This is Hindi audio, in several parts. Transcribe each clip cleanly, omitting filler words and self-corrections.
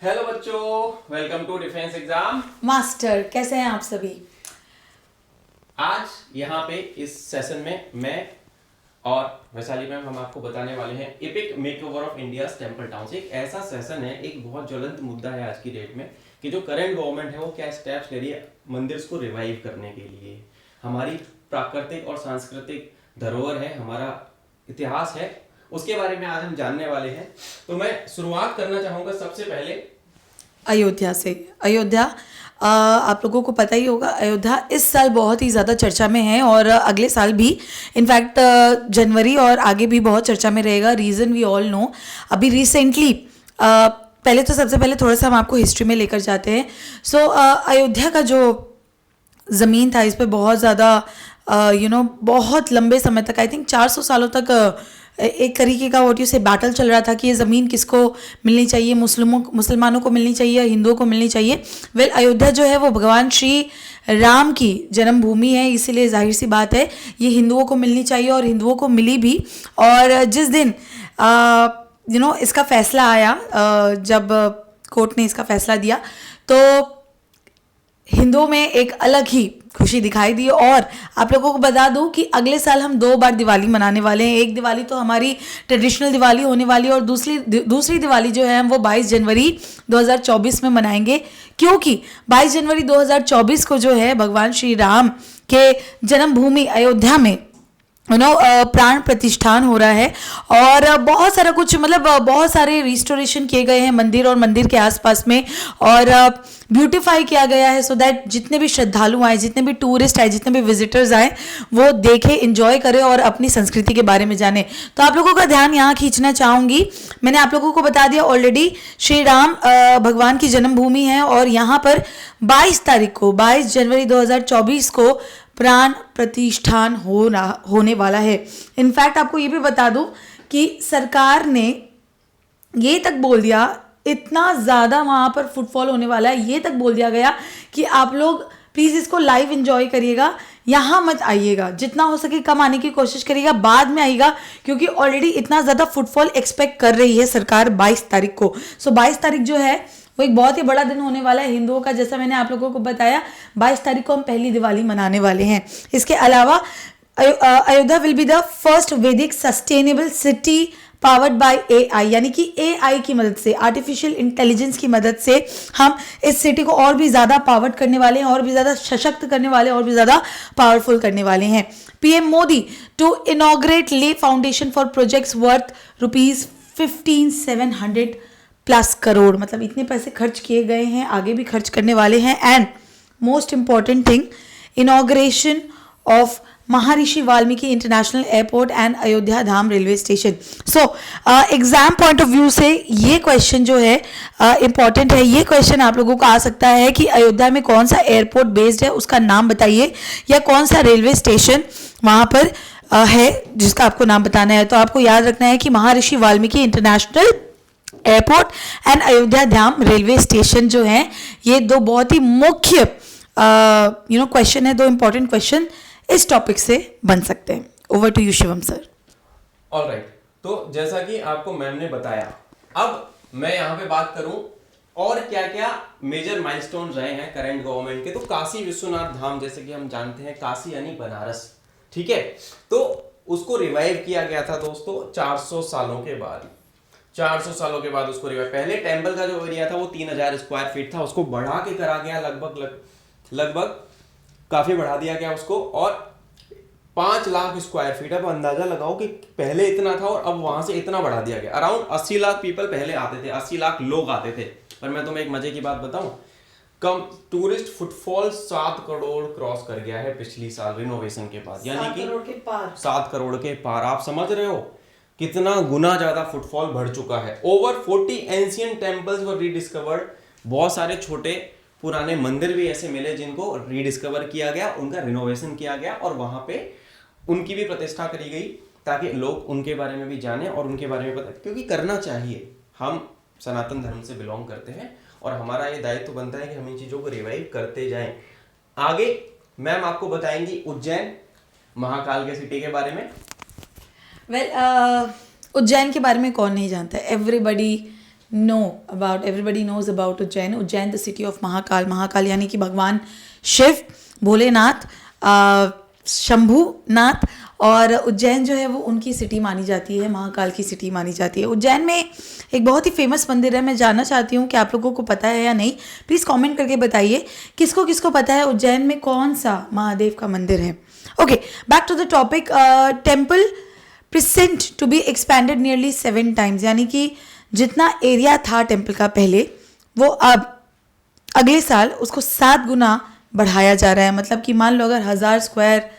हेलो बच्चों, welcome to defence exam master. कैसे हैं आप सभी? आज यहाँ पे इस सेशन में मैं और वैशाली मैम हम आपको बताने वाले हैं epic makeover of India temple town. एक ऐसा सेशन है, एक बहुत ज्वलंत मुद्दा है आज की डेट में कि जो करंट गवर्नमेंट है वो क्या स्टेप्स ले रही है मंदिर को रिवाइव करने के लिए। हमारी प्राकृतिक और सांस्कृतिक धरोहर है, हमारा इतिहास है, उसके बारे में आज हम जानने वाले हैं। तो मैं शुरुआत करना चाहूँगा सबसे पहले अयोध्या से। अयोध्या, आप लोगों को पता ही होगा, अयोध्या इस साल बहुत ही ज़्यादा चर्चा में है और अगले साल भी, इनफैक्ट जनवरी और आगे भी बहुत चर्चा में रहेगा। Reason we all know. अभी रिसेंटली पहले तो सबसे पहले थोड़ा सा हम आपको हिस्ट्री में लेकर जाते हैं। सो अयोध्या का जो ज़मीन था, इस पर बहुत ज़्यादा बहुत लंबे समय तक, आई थिंक 400 सालों तक एक तरीके का व्हाट यू से बैटल चल रहा था कि ये ज़मीन किसको मिलनी चाहिए, मुसलमानों को मिलनी चाहिए या हिंदुओं को मिलनी चाहिए। वेल, अयोध्या जो है वो भगवान श्री राम की जन्मभूमि है, इसीलिए जाहिर सी बात है ये हिंदुओं को मिलनी चाहिए और हिंदुओं को मिली भी। और जिस दिन इसका फैसला आया, जब कोर्ट ने इसका फैसला दिया, तो हिंदुओं में एक अलग ही खुशी दिखाई दी। और आप लोगों को बता दूं कि अगले साल हम 2 बार दिवाली मनाने वाले हैं। एक दिवाली तो हमारी ट्रेडिशनल दिवाली होने वाली है और दूसरी दिवाली जो है हम वो 22 जनवरी 2024 में मनाएंगे, क्योंकि 22 जनवरी 2024 को जो है भगवान श्री राम के जन्मभूमि अयोध्या में प्राण प्रतिष्ठान हो रहा है। और बहुत सारा कुछ, मतलब बहुत सारे रिस्टोरेशन किए गए हैं मंदिर और मंदिर के आसपास में, और ब्यूटिफाई किया गया है सो दैट जितने भी श्रद्धालु आए, जितने भी टूरिस्ट आए, जितने भी विजिटर्स आए, वो देखें, एंजॉय करें और अपनी संस्कृति के बारे में जाने। तो आप लोगों का ध्यान यहाँ खींचना चाहूँगी। मैंने आप लोगों को बता दिया ऑलरेडी, श्री राम भगवान की जन्मभूमि है और यहाँ पर 22 तारीख को, 22 जनवरी 2024 को प्राण प्रतिष्ठान होने वाला है। इनफैक्ट आपको ये भी बता दूं कि सरकार ने ये तक बोल दिया, इतना ज़्यादा वहाँ पर फुटफॉल होने वाला है, ये तक बोल दिया गया कि आप लोग प्लीज़ इसको लाइव एंजॉय करिएगा, यहाँ मत आइएगा, जितना हो सके कम आने की कोशिश करिएगा, बाद में आइएगा, क्योंकि ऑलरेडी इतना ज़्यादा फुटफॉल एक्सपेक्ट कर रही है सरकार 22 तारीख को। सो 22 तारीख जो है वो एक बहुत ही बड़ा दिन होने वाला है हिंदुओं का। जैसा मैंने आप लोगों को बताया, 22 तारीख को हम पहली दिवाली मनाने वाले हैं। इसके अलावा Ayodhya will be the first Vedic sustainable city powered by AI, यानी कि AI की मदद से, आर्टिफिशियल इंटेलिजेंस की मदद से हम इस सिटी को और भी ज़्यादा पावर्ड करने वाले हैं, और भी ज़्यादा सशक्त करने वाले हैं, और भी ज़्यादा पावरफुल करने वाले हैं। PM मोदी टू इनॉग्रेट ले foundation for projects worth ₹15,700 plus crore, मतलब इतने पैसे खर्च किए गए हैं, आगे भी खर्च करने वाले हैं। And most important thing, inauguration of Maharshi Valmiki international airport and Ayodhya Dham railway station. So exam point of view से ये क्वेश्चन जो है इंपॉर्टेंट है। ये क्वेश्चन आप लोगों को आ सकता है कि अयोध्या में कौन सा एयरपोर्ट बेस्ड है, उसका नाम बताइए, या कौन सा रेलवे स्टेशन वहाँ पर है जिसका आपको नाम बताना है। तो आपको याद रखना है कि महर्षि Valmiki international airport and Ayodhya Dham railway station जो है, ये 2 बहुत ही मुख्य क्वेश्चन है, 2 इंपॉर्टेंट क्वेश्चन इस टॉपिक से बन सकते हैं। Over to you Shivam sir. Alright, तो जैसा कि आपको मैम ने बताया, अब मैं यहाँ पे बात करूं और क्या क्या मेजर माइलस्टोन रहे हैं करंट गवर्नमेंट के। तो काशी विश्वनाथ धाम, जैसे कि हम जानते हैं काशी यानी बनारस, ठीक है, तो उसको रिवाइव किया गया था दोस्तों 400 सालों के बाद। 400 सालों के बाद उसको रिवाइव, पहले टेम्पल का जो एरिया था वो 3000 स्क्वायर फीट था, उसको बढ़ा के करा गया, लगभग काफी बढ़ा दिया गया उसको, और 5 लाख स्क्वायर फीट। अब अंदाजा लगाओ कि पहले इतना था और अब वहां से इतना बढ़ा दिया गया। अराउंड 80 लाख पीपल पहले आते थे, 80 लाख लोग आते थे। पर मैं तुम्हें एक मजे की बात बताऊं, कम टूरिस्ट फुटफॉल 7 करोड़ क्रॉस कर गया है पिछली साल रिनोवेशन के बाद, यानी कि 7 करोड़ के पार। आप समझ रहे हो कितना गुना ज्यादा फुटफॉल बढ़ चुका है। Over 40 ancient temples were rediscovered, बहुत सारे छोटे पुराने मंदिर भी ऐसे मिले जिनको रीडिस्कवर किया गया, उनका रिनोवेशन किया गया और वहां पे उनकी भी प्रतिष्ठा करी गई, ताकि लोग उनके बारे में भी जाने और उनके बारे में पता, क्योंकि करना चाहिए। हम सनातन धर्म से बिलोंग करते हैं और हमारा ये दायित्व बनता है कि हम इन चीजों को रिवाइव करते जाएं। आगे मैम आपको बताएंगी उज्जैन महाकाल के सिटी के बारे में। उज्जैन के बारे में कौन नहीं जानता है, everybody know about, everybody knows about Ujjain. Ujjain the city of Mahakal. Mahakal यानी कि भगवान शिव, भोलेनाथ, शंभुनाथ. और उज्जैन जो है वो उनकी सिटी मानी जाती है, महाकाल की सिटी मानी जाती है. उज्जैन में एक बहुत ही फेमस मंदिर है. मैं जानना चाहती हूँ कि आप लोगों को पता है या नहीं. प्लीज़ कमेंट करके बताइए किसको किसको पता है उज्जैन में कौन सा महादेव का मंदिर है. Okay, back to the topic. Temple precinct to be expanded nearly 7 times. यानी कि जितना एरिया था टेम्पल का पहले, वो अब अगले साल उसको 7 गुना बढ़ाया जा रहा है. मतलब कि मान लो अगर 1000 स्क्वायर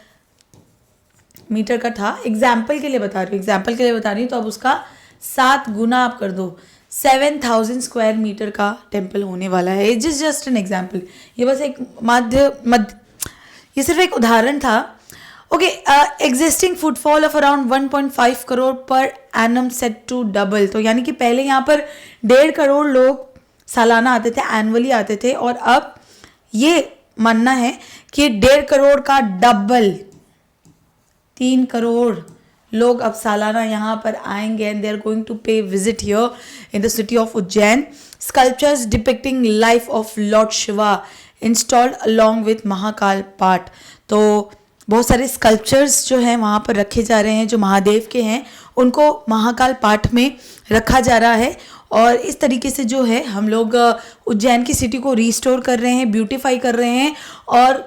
मीटर का था, एग्जाम्पल के लिए बता रही हूँ, तो अब उसका 7 गुना आप कर दो, 7000 स्क्वायर मीटर का टेम्पल होने वाला है. It is just an example. ये बस एक ये सिर्फ एक उदाहरण था. Okay, existing footfall of around 1.5 crore per annum set to double. तो यानी कि पहले यहाँ पर 1.5 करोड़ लोग सालाना आते थे, एनुअली आते थे, और अब ये मानना है कि 1.5 करोड़ का डबल, 3 करोड़ लोग अब सालाना यहाँ पर आएंगे. And they are going to pay visit here in the city of Ujjain. Sculptures depicting life of Lord Shiva installed along with Mahakal path. तो बहुत सारे स्कल्पचर्स जो हैं वहाँ पर रखे जा रहे हैं जो महादेव के हैं, उनको महाकाल पाठ में रखा जा रहा है. और इस तरीके से जो है हम लोग उज्जैन की सिटी को रिस्टोर कर रहे हैं, ब्यूटीफाई कर रहे हैं, और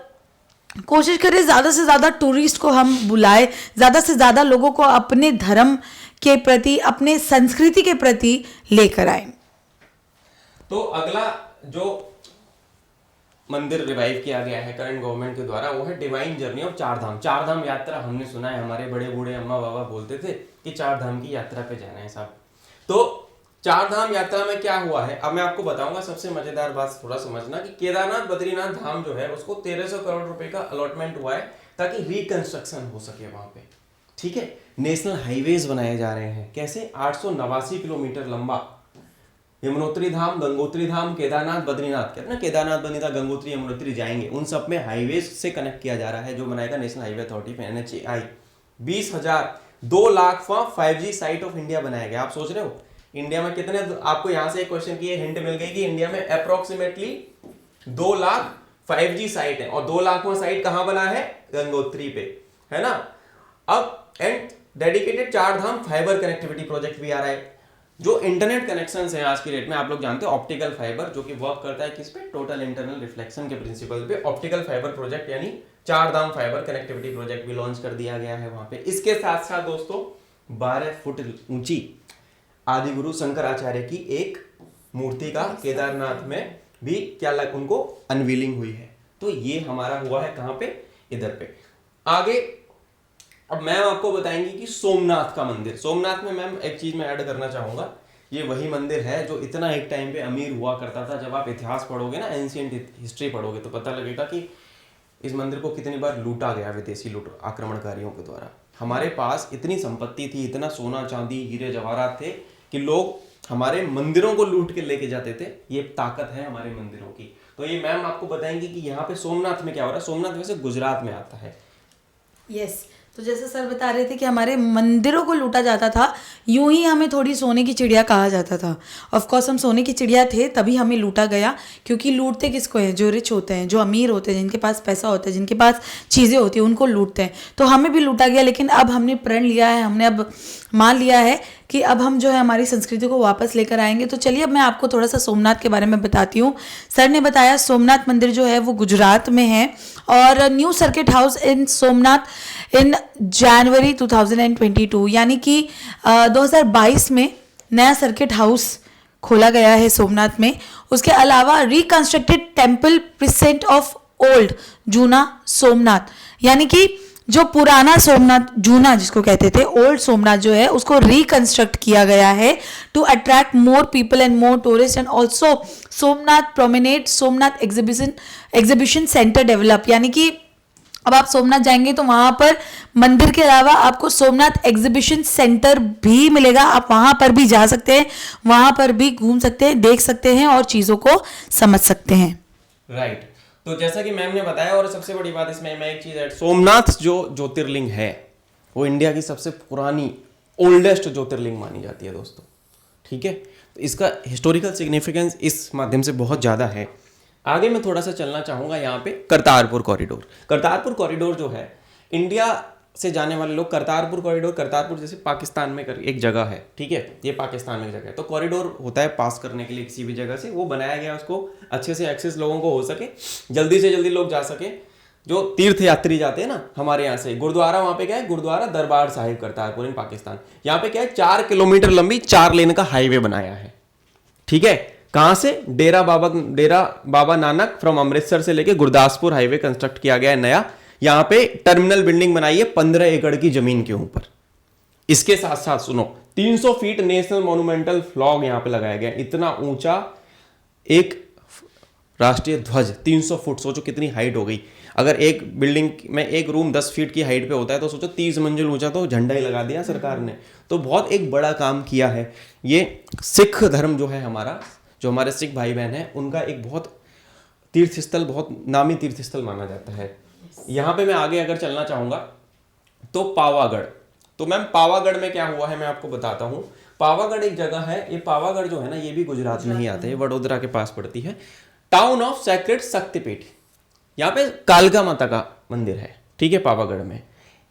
कोशिश करें ज़्यादा से ज़्यादा टूरिस्ट को हम बुलाए, ज़्यादा से ज़्यादा लोगों को अपने धर्म के प्रति, अपने संस्कृति के प्रति लेकर आए. तो अगला जो मंदिर रिवाइव किया गया है करंट गवर्नमेंट के द्वारा, वो है डिवाइन जर्नी ऑफ 4 धाम. 4 धाम यात्रा हमने सुना है, हमारे बड़े बूढ़े अम्मा बाबा बोलते थे कि 4 धाम की यात्रा पे जाना है साहब. तो 4 धाम यात्रा में क्या हुआ है अब मैं आपको बताऊंगा. सबसे मजेदार बात थोड़ा समझना कि केदारनाथ बद्रीनाथ धाम जो है उसको 1300 करोड़ रुपए का अलॉटमेंट हुआ है ताकि रिकंस्ट्रक्शन हो सके वहां पे. ठीक है, नेशनल हाईवेज बनाए जा रहे हैं. कैसे? 889 किलोमीटर लंबा यमुनोत्री धाम, गंगोत्री धाम, केदारनाथ बद्रीनाथ, कहते हैं ना केदारनाथ बद्रीनाथ गंगोत्री यमुनोत्री जाएंगे, उन सब में हाईवेज से कनेक्ट किया जा रहा है जो बनाएगा national highway authority of NHAI. 20,000 2 lakh 5G site of India बनाया गया. आप सोच रहे हो इंडिया में कितने, आपको यहां से एक क्वेश्चन की हिंट मिल गई कि इंडिया में अप्रोक्सीमेटली 2 लाख 5G साइट है, और 2 लाखवां साइट कहां बना है? गंगोत्री पे, है ना. अब and dedicated 4 Dham fibre connectivity project भी आ रहा है. जो इंटरनेट कनेक्शंस हैं आज की डेट में, आप लोग जानते हो ऑप्टिकल फाइबर, जो कि वर्क करता है किस पे? टोटल इंटरनल रिफ्लेक्शन के प्रिंसिपल पे. ऑप्टिकल फाइबर प्रोजेक्ट यानी 4 धाम फाइबर कनेक्टिविटी प्रोजेक्ट भी लॉन्च कर दिया गया है वहां पे. इसके साथ साथ दोस्तों 12 फुट ऊंची आदि गुरु शंकराचार्य की एक मूर्ति का केदारनाथ में भी क्या उनको अनवीलिंग हुई है. तो ये हमारा हुआ है कहां पे? इधर पे. आगे अब मैम आपको बताएंगी कि सोमनाथ का मंदिर. सोमनाथ में मैम एक चीज मैं ऐड करना चाहूंगा, ये वही मंदिर है जो इतना एक टाइम पे अमीर हुआ करता था. जब आप इतिहास पढ़ोगे ना, एंशिएंट हिस्ट्री पढ़ोगे, तो पता लगेगा कि इस मंदिर को कितनी बार लूटा गया विदेशी लूट आक्रमणकारियों के द्वारा. हमारे पास इतनी संपत्ति थी, इतना सोना चांदी हीरे जवाहरात थे कि लोग हमारे मंदिरों को लूट के लेके जाते थे. ये ताकत है हमारे मंदिरों की. तो ये मैम आपको बताएंगी कि यहाँ पे सोमनाथ में क्या हो रहा है. सोमनाथ वैसे गुजरात में आता है. यस, तो जैसे सर बता रहे थे कि हमारे मंदिरों को लूटा जाता था, यूं ही हमें थोड़ी सोने की चिड़िया कहा जाता था. ऑफ कोर्स हम सोने की चिड़िया थे, तभी हमें लूटा गया, क्योंकि लूटते किसको हैं? जो रिच होते हैं, जो अमीर होते हैं, जिनके पास पैसा होता है, जिनके पास चीज़ें होती हैं, उनको लूटते हैं. तो हमें भी लूटा गया, लेकिन अब हमने प्रण लिया है, हमने अब मान लिया है कि अब हम जो है हमारी संस्कृति को वापस लेकर आएंगे. तो चलिए अब मैं आपको थोड़ा सा सोमनाथ के बारे में बताती हूँ. सर ने बताया सोमनाथ मंदिर जो है वो गुजरात में है, और new circuit house in Somnath in January 2022, यानी कि 2022 में नया सर्किट हाउस खोला गया है सोमनाथ में. उसके अलावा reconstructed temple precinct of old Juna Somnath, यानी कि जो पुराना सोमनाथ, जूना जिसको कहते थे, ओल्ड सोमनाथ जो है उसको रिकंस्ट्रक्ट किया गया है to attract more people and more tourist. And also Somnath promenade, Somnath exhibition centre develop, यानी कि अब आप सोमनाथ जाएंगे तो वहां पर मंदिर के अलावा आपको सोमनाथ एग्जीबिशन सेंटर भी मिलेगा. आप वहां पर भी जा सकते हैं, वहां पर भी घूम सकते हैं, देख सकते हैं और चीजों को समझ सकते हैं. राइट. तो जैसा कि मैम ने बताया, और सबसे बड़ी बात इसमें मैं एक चीज ऐड, सोमनाथ जो ज्योतिर्लिंग है वो इंडिया की सबसे पुरानी ओल्डेस्ट ज्योतिर्लिंग मानी जाती है दोस्तों. ठीक है, तो इसका हिस्टोरिकल सिग्निफिकेंस इस माध्यम से बहुत ज़्यादा है। आगे मैं थोड़ा सा चलना चाहूँगा यहाँ पे करतारपुर कॉरिडोर। करतारपुर कॉरिडोर जो है, इंडिया से जाने वाले लोग करतारपुर कॉरिडोर, करतारपुर जैसे पाकिस्तान में एक जगह है, ठीक है, ये पाकिस्तान में एक जगह है, तो कॉरिडोर होता है पास करने के लिए किसी भी जगह से, वो बनाया गया उसको अच्छे से एक्सेस लोगों को हो सके, जल्दी से जल्दी लोग जा सके। जो तीर्थ यात्री जाते हैं ना हमारे यहाँ से, गुरुद्वारा वहाँ पे क्या है, गुरुद्वारा दरबार साहिब करतारपुर इन पाकिस्तान, यहाँ पे क्या है 4 किलोमीटर लंबी 4 लेन का हाईवे बनाया है, ठीक है। कहाँ से, डेरा बाबा नानक फ्रॉम अमृतसर से लेके गुरदासपुर हाईवे कंस्ट्रक्ट किया गया है नया। यहाँ पे टर्मिनल बिल्डिंग बनाई है 15 एकड़ की जमीन के ऊपर। इसके साथ साथ सुनो, 300 फीट नेशनल मोन्यूमेंटल फ्लैग यहाँ पे लगाया गया, इतना ऊंचा एक राष्ट्रीय ध्वज 300 फुट, सोचो कितनी हाइट हो गई। अगर एक बिल्डिंग में एक रूम 10 फीट की हाइट पे होता है तो सोचो 30 मंजिल ऊंचा, तो झंडा ही लगा दिया सरकार ने। तो बहुत एक बड़ा काम किया है। ये सिख धर्म जो है हमारा, जो हमारे सिख भाई बहन हैं, उनका एक बहुत तीर्थस्थल, बहुत नामी तीर्थस्थल माना जाता है। यहाँ पे मैं आगे अगर चलना चाहूँगा तो पावागढ़। तो मैम पावागढ़ में क्या हुआ है मैं आपको बताता हूँ। पावागढ़ एक जगह है, ये पावागढ़ जो है ना, ये भी गुजरात में ही आता है, ये वडोदरा के पास पड़ती है। टाउन ऑफ सेक्रेड शक्तिपीठ, यहाँ पे कालका माता का मंदिर है, ठीक है, पावागढ़ में।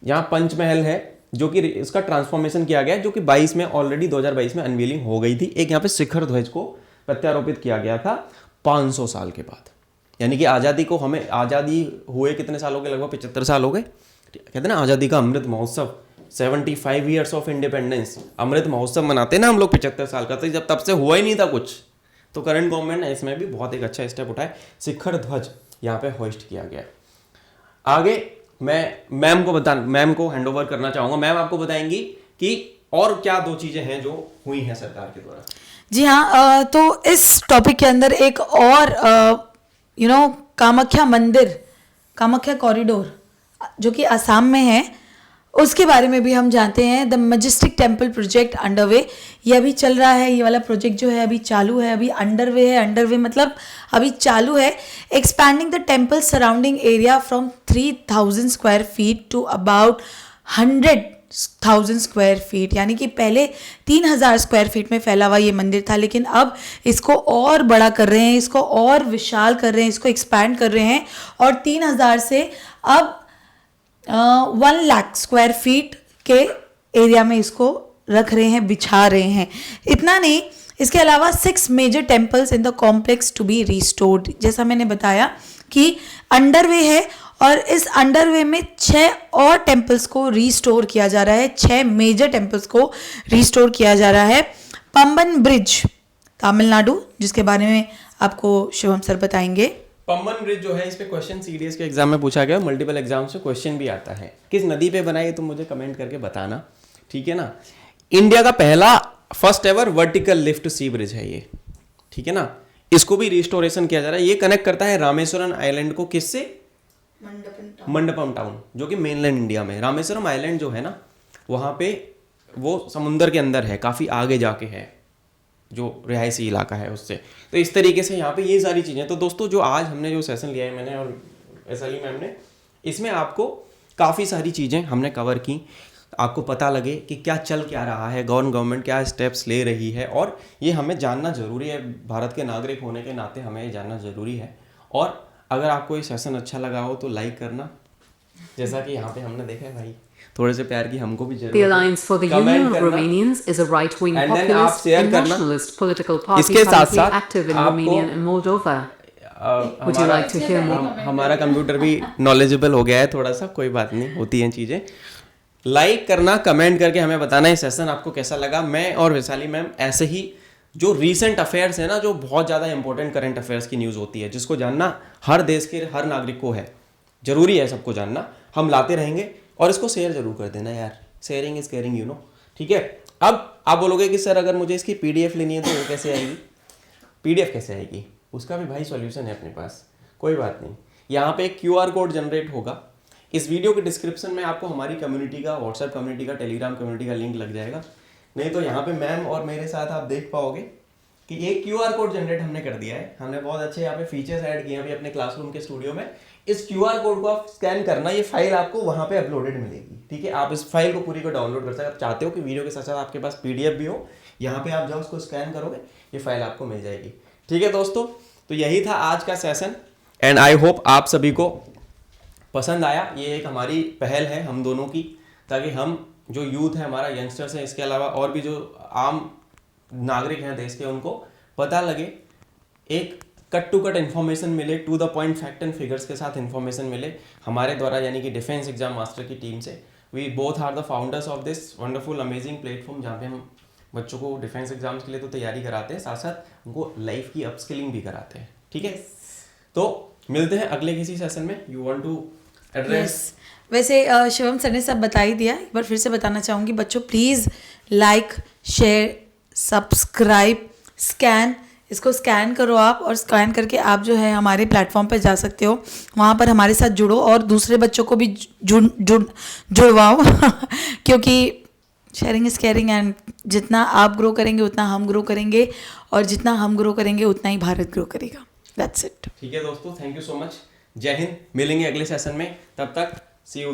यहाँ पंचमहल है जो कि इसका ट्रांसफॉर्मेशन किया गया है, जो कि 22 में ऑलरेडी 2022 में अनवीलिंग हो गई थी। एक यहाँ पे शिखर ध्वज को प्रत्यारोपित किया गया था 500 साल के बाद, यानी कि आज़ादी को, हमें आज़ादी हुए कितने साल हो गए, लगभग 75 साल हो गए। कहते हैं ना आज़ादी का Amrit Mahotsav, 75 years of independence, Amrit Mahotsav मनाते हैं ना हम लोग 75 साल का, तो जब तब से हुआ ही नहीं था कुछ, तो करंट गवर्नमेंट ने इसमें भी बहुत एक अच्छा स्टेप उठाया, शिखर ध्वज यहाँ पे होस्ट किया गया। आगे मैं मैम को हैंड ओवर करना चाहूँगा। मैम आपको बताएंगी कि और क्या 2 चीज़ें हैं जो हुई हैं सरकार के द्वारा। जी हाँ, तो इस टॉपिक के अंदर एक और कामाख्या मंदिर, कामाख्या कॉरिडोर जो कि असम में है, उसके बारे में भी हम जानते हैं। The majestic temple project underway, ये अभी चल रहा है, ये वाला प्रोजेक्ट जो है अभी चालू है, अभी अंडरवे मतलब अभी चालू है। Expanding the temple surrounding area from 3000 square feet to about 100,000 square feet, यानी कि पहले 3000 स्क्वायर फीट में फैला हुआ ये मंदिर था, लेकिन अब इसको और बड़ा कर रहे हैं, इसको और विशाल कर रहे हैं, इसको एक्सपैंड कर रहे हैं, और 3000 से अब 1 लाख स्क्वायर फीट के एरिया में इसको रख रहे हैं, बिछा रहे हैं। इतना नहीं, इसके अलावा 6 major temples in the complex to be restored, जैसा मैंने बताया कि अंडरवे है, और इस अंडरवे में 6 और टेम्पल्स को रिस्टोर किया जा रहा है, 6 मेजर टेम्पल्स को रिस्टोर किया जा रहा है। पंबन ब्रिज, तमिलनाडु, जिसके बारे में आपको शिवम सर बताएंगे। पंबन ब्रिज जो है, इस पे क्वेश्चन सीडीएस के एग्जाम में पूछा गया, मल्टीपल एग्जाम से क्वेश्चन भी आता है। किस नदी पे बना है तुम मुझे कमेंट करके बताना, ठीक है ना। इंडिया का पहला फर्स्ट एवर वर्टिकल लिफ्ट सी ब्रिज है ये, ठीक है ना। इसको भी रिस्टोरेशन किया जा रहा है। ये कनेक्ट करता है रामेश्वरम आइलैंड को किससे, मंडपम टाउन, जो कि मेनलैंड इंडिया में। रामेश्वरम आइलैंड जो है ना, वहाँ पे वो समुंदर के अंदर है, काफ़ी आगे जाके है, जो रिहायशी इलाका है उससे। तो इस तरीके से यहाँ पे ये सारी चीज़ें। तो दोस्तों जो आज हमने जो सेशन लिया है मैंने और SLE मैम ने, इसमें आपको काफ़ी सारी चीज़ें हमने कवर की, आपको पता लगे कि क्या चल क्या रहा है, गवर्नमेंट क्या स्टेप्स ले रही है, और ये हमें जानना ज़रूरी है। भारत के नागरिक होने के नाते हमें ये जानना ज़रूरी है। और अगर आपको ये सेशन अच्छा लगा हो तो लाइक करना, जैसा कि यहाँ पे हमने देखा है भाई, थोड़े से प्यार की हमको भी जरूरत है। The Alliance for the Union of Romanians is a right-wing populist and nationalist political party currently active in Romania and Moldova. Would you like to hear more? हमारा कंप्यूटर भी नॉलेजेबल हो गया है थोड़ा सा, कोई बात नहीं, होती हैं चीज़ें। लाइक करना, कमेंट करके हमें बताना ये सेशन आपको कैसा लगा। मैं और वैशाली मैम ऐसे ही जो रीसेंट अफेयर्स है ना, जो बहुत ज़्यादा इंपॉर्टेंट करंट अफेयर्स की न्यूज़ होती है, जिसको जानना हर देश के हर नागरिक को है, ज़रूरी है सबको जानना, हम लाते रहेंगे। और इसको शेयर जरूर कर देना यार, sharing is caring, you know, ठीक है। अब आप बोलोगे कि सर अगर मुझे इसकी PDF लेनी है तो वो कैसे आएगी, PDF कैसे आएगी, उसका भी भाई सॉल्यूशन है अपने पास, कोई बात नहीं। यहाँ पे एक QR कोड जनरेट होगा, इस वीडियो के डिस्क्रिप्शन में आपको हमारी कम्युनिटी का, व्हाट्सएप कम्युनिटी का, टेलीग्राम कम्युनिटी का लिंक लग जाएगा, नहीं तो यहाँ पे मैम और मेरे साथ आप देख पाओगे कि एक QR कोड जनरेट हमने कर दिया है। हमने बहुत अच्छे यहाँ पे फीचर्स ऐड किए हैं अभी अपने क्लासरूम के स्टूडियो में। इस QR कोड को आप स्कैन करना, ये फाइल आपको वहाँ पे अपलोडेड मिलेगी, ठीक है। आप इस फाइल को पूरी को डाउनलोड कर सकते हैं। आप चाहते हो कि वीडियो के साथ साथ आपके पास PDF भी हो, यहाँ पे आप जाओ, उसको स्कैन करोगे, ये फाइल आपको मिल जाएगी। ठीक है दोस्तों, तो यही था आज का सेशन एंड आई होप आप सभी को पसंद आया। ये एक हमारी पहल है हम दोनों की, ताकि हम जो यूथ है हमारा, यंगस्टर्स हैं, इसके अलावा और भी जो आम नागरिक हैं देश के, उनको पता लगे, एक कट टू कट इन्फॉर्मेशन मिले, to the point fact and figures के साथ इन्फॉर्मेशन मिले हमारे द्वारा, यानी कि डिफेंस एग्जाम मास्टर की टीम से। We both are the founders of this wonderful amazing platform, जहाँ पे हम बच्चों को डिफेंस एग्जाम्स के लिए तो तैयारी कराते हैं, साथ साथ उनको लाइफ की अपस्किलिंग भी कराते हैं। ठीक है, तो मिलते हैं अगले किसी सेशन में। You want to address? वैसे शिवम सर ने सब बता ही दिया, एक बार फिर से बताना चाहूँगी बच्चों, please like, share, subscribe, scan, इसको स्कैन करो आप, और स्कैन करके आप जो है हमारे प्लेटफॉर्म पर जा सकते हो, वहाँ पर हमारे साथ जुड़ो और दूसरे बच्चों को भी जुड़वाओ क्योंकि शेयरिंग इज़ केयरिंग, एंड जितना आप ग्रो करेंगे उतना हम ग्रो करेंगे, और जितना हम ग्रो करेंगे उतना ही भारत ग्रो करेगा। That's it. ठीक है दोस्तों, थैंक यू सो मच। जय हिंद। मिलेंगे अगले सेशन में, तब तक सी यू।